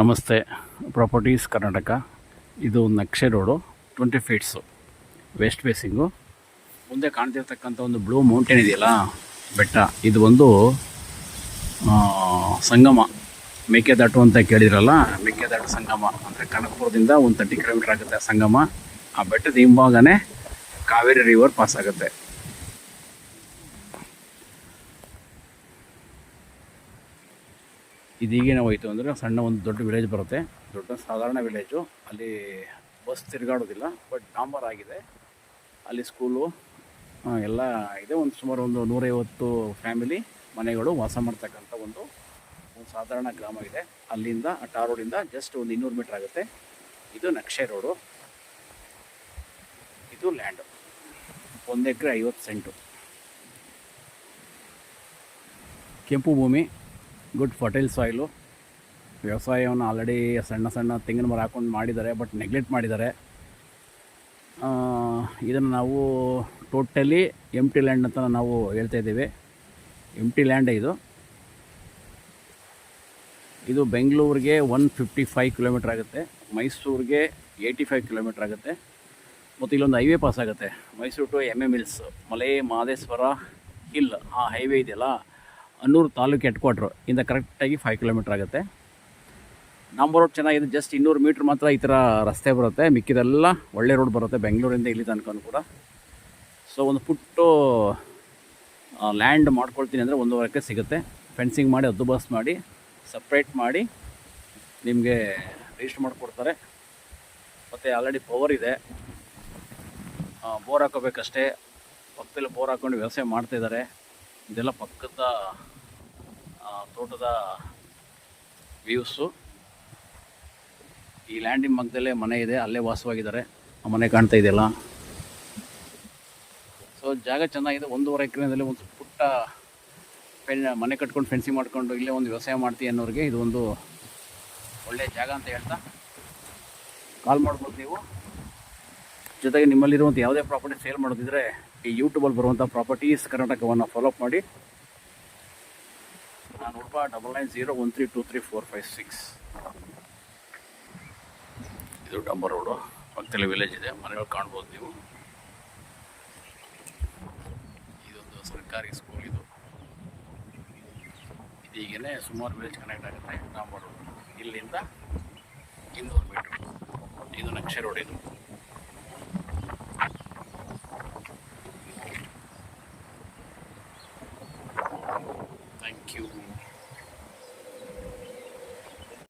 ನಮಸ್ತೆ. ಪ್ರಾಪರ್ಟೀಸ್ ಕರ್ನಾಟಕ. ಇದು ನಕ್ಷೆ ರೋಡು, 20 ಫೀಟ್ಸು ವೆಸ್ಟ್ ಫೇಸಿಂಗು. ಮುಂದೆ ಕಾಣ್ತಿರ್ತಕ್ಕಂಥ ಒಂದು ಬ್ಲೂ ಮೌಂಟೇನ್ ಇದೆಯಲ್ಲ, ಬೆಟ್ಟ, ಇದು ಒಂದು ಸಂಗಮ. ಮೇಕೆದಾಟು ಅಂತ ಕೇಳಿದ್ರಲ್ಲ, ಮೇಕೆದಾಟು ಸಂಗಮ ಅಂದರೆ ಕನಕಪುರದಿಂದ ಒಂದು 30 ಕಿಲೋಮೀಟ್ರ್ ಆಗುತ್ತೆ ಸಂಗಮ. ಆ ಬೆಟ್ಟದ ಹಿಂಭಾಗನೇ ಕಾವೇರಿ ರಿವರ್ ಪಾಸ್ ಆಗುತ್ತೆ. ಇದೀಗೇನೆ ಹೋಯಿತು ಅಂದರೆ ಸಣ್ಣ ಒಂದು ದೊಡ್ಡ ವಿಲೇಜ್ ಬರುತ್ತೆ. ದೊಡ್ಡ ಸಾಧಾರಣ ವಿಲೇಜು. ಅಲ್ಲಿ ಬಸ್ ತಿರುಗಾಡೋದಿಲ್ಲ, ಬಟ್ ಡಾಂಬರ್ ಆಗಿದೆ. ಅಲ್ಲಿ ಸ್ಕೂಲು ಎಲ್ಲ ಇದೆ. ಸುಮಾರು ಒಂದು 150 ಫ್ಯಾಮಿಲಿ ಮನೆಗಳು ವಾಸ ಮಾಡ್ತಕ್ಕಂಥ ಒಂದು ಸಾಧಾರಣ ಗ್ರಾಮ ಇದೆ. ಅಲ್ಲಿಂದ ಟಾರ್ ರೋಡಿಂದ ಜಸ್ಟ್ ಒಂದು 200 ಮೀಟ್ರ್ ಆಗುತ್ತೆ. ಇದು ನಕ್ಷೆ ರೋಡು. ಇದು ಲ್ಯಾಂಡು, 1 ಎಕರೆ 50 ಸೆಂಟು. ಕೆಂಪು ಭೂಮಿ, ಗುಡ್ ಫರ್ಟೈಲ್ ಸಾಯಿಲು. ವ್ಯವಸಾಯವನ್ನು ಆಲ್ರೆಡಿ ಸಣ್ಣ ತೆಂಗಿನ ಮರ ಹಾಕೊಂಡು ಮಾಡಿದ್ದಾರೆ, ಬಟ್ ನೆಗ್ಲೆಕ್ಟ್ ಮಾಡಿದ್ದಾರೆ. ಇದನ್ನು ನಾವು ಟೋಟಲಿ ಎಂಟಿ ಲ್ಯಾಂಡ್ ಅಂತ ನಾವು ಹೇಳ್ತಾ ಇದ್ದೀವಿ. ಎಂಟಿ ಲ್ಯಾಂಡೇ ಇದು ಬೆಂಗಳೂರಿಗೆ 155 ಕಿಲೋಮೀಟ್ರ್ ಆಗುತ್ತೆ, ಮೈಸೂರಿಗೆ 85 ಕಿಲೋಮೀಟ್ರ್ ಆಗುತ್ತೆ. ಮತ್ತು ಇಲ್ಲೊಂದು ಹೈವೇ ಪಾಸ್ ಆಗುತ್ತೆ, Mysuru to MM hills, Male Mahadeshwara hill. ಆ ಹೈವೇ ಇದೆಯಲ್ಲ, ಅನ್ನೂರು ತಾಲೂಕು ಹೆಡ್ ಕ್ವಾರ್ಟ್ರು ಇಂದ ಕರೆಕ್ಟಾಗಿ 5 ಕಿಲೋಮೀಟ್ರ್ ಆಗುತ್ತೆ. ನಂಬರ್ ರೋಡ್ ಚೆನ್ನಾಗಿದೆ. ಜಸ್ಟ್ 200 ಮೀಟ್ರ್ ಮಾತ್ರ ಈ ಥರ ರಸ್ತೆ ಬರುತ್ತೆ, ಮಿಕ್ಕಿದೆಲ್ಲ ಒಳ್ಳೆ ರೋಡ್ ಬರುತ್ತೆ ಬೆಂಗಳೂರಿಂದ ಇಲ್ಲಿ ತನಕ ಕೂಡ. ಸೊ ಒಂದು ಪುಟ್ಟು ಲ್ಯಾಂಡ್ ಮಾಡ್ಕೊಳ್ತೀನಿ ಅಂದರೆ 1.5 ಎಕರೆ ಸಿಗುತ್ತೆ. ಫೆನ್ಸಿಂಗ್ ಮಾಡಿ, ಹದ್ದುಬಸ್ತು ಮಾಡಿ, ಸಪ್ರೇಟ್ ಮಾಡಿ ನಿಮಗೆ ರಿಜಿಸ್ಟರ್ ಮಾಡಿಕೊಡ್ತಾರೆ. ಮತ್ತು ಆಲ್ರೆಡಿ ಪವರ್ ಇದೆ. ಬೋರ್ ಹಾಕೋಬೇಕಷ್ಟೇ. ಪಕ್ಕದಲ್ಲಿ ಬೋರ್ ಹಾಕ್ಕೊಂಡು ವ್ಯವಸಾಯ ಮಾಡ್ತಾಯಿದ್ದಾರೆ. ಇದೆಲ್ಲ ಪಕ್ಕದ ತೋಟದ ವ್ಯೂಸು. ಈ ಲ್ಯಾಂಡಿನ ಮಧ್ಯದಲ್ಲೇ ಮನೆ ಇದೆ, ಅಲ್ಲೇ ವಾಸವಾಗಿದ್ದಾರೆ. ಆ ಮನೆ ಕಾಣ್ತಾ ಇದೆಯಲ್ಲ. ಸೊ ಜಾಗ ಚೆನ್ನಾಗಿದೆ. 1.5 ಎಕರೆನಲ್ಲಿ ಒಂದು ಪುಟ್ಟ ಮನೆ ಕಟ್ಕೊಂಡು ಫೆನ್ಸಿಂಗ್ ಮಾಡ್ಕೊಂಡು ಇಲ್ಲೇ ಒಂದು ವ್ಯವಸಾಯ ಮಾಡ್ತೀವಿ ಅನ್ನೋರಿಗೆ ಇದು ಒಂದು ಒಳ್ಳೆಯ ಜಾಗ ಅಂತ ಹೇಳ್ತಾ ಕಾಲ್ ಮಾಡ್ಬೋದು ನೀವು. ಜೊತೆಗೆ ನಿಮ್ಮಲ್ಲಿರುವಂಥ ಯಾವುದೇ ಪ್ರಾಪರ್ಟಿ ಸೇಲ್ ಮಾಡೋದಿದ್ರೆ ಈ ಯೂಟ್ಯೂಬಲ್ಲಿ ಬರುವಂಥ ಪ್ರಾಪರ್ಟೀಸ್ ಕರ್ನಾಟಕವನ್ನು ಫಾಲೋಅಪ್ ಮಾಡಿ. ನಾನು 999013234556. ಇದು ಡಂಬರ್ ರೋಡು, ಪಕ್ಕದಲ್ಲಿ ವಿಲೇಜ್ ಇದೆ, ಮನೆಗಳು ಕಾಣ್ಬೋದು ನೀವು. ಇದೊಂದು ಸರ್ಕಾರಿ ಸ್ಕೂಲ್. ಇದೀಗೇ ಸುಮಾರು ವಿಲೇಜ್ ಕನೆಕ್ಟ್ ಆಗುತ್ತೆ. ಡಂಬರ್ ರೋಡು ಇಲ್ಲಿಂದ 200 ಮೀಟ್ರ್. ಇದು ನಕ್ಷೆ ರೋಡ್. ಇದು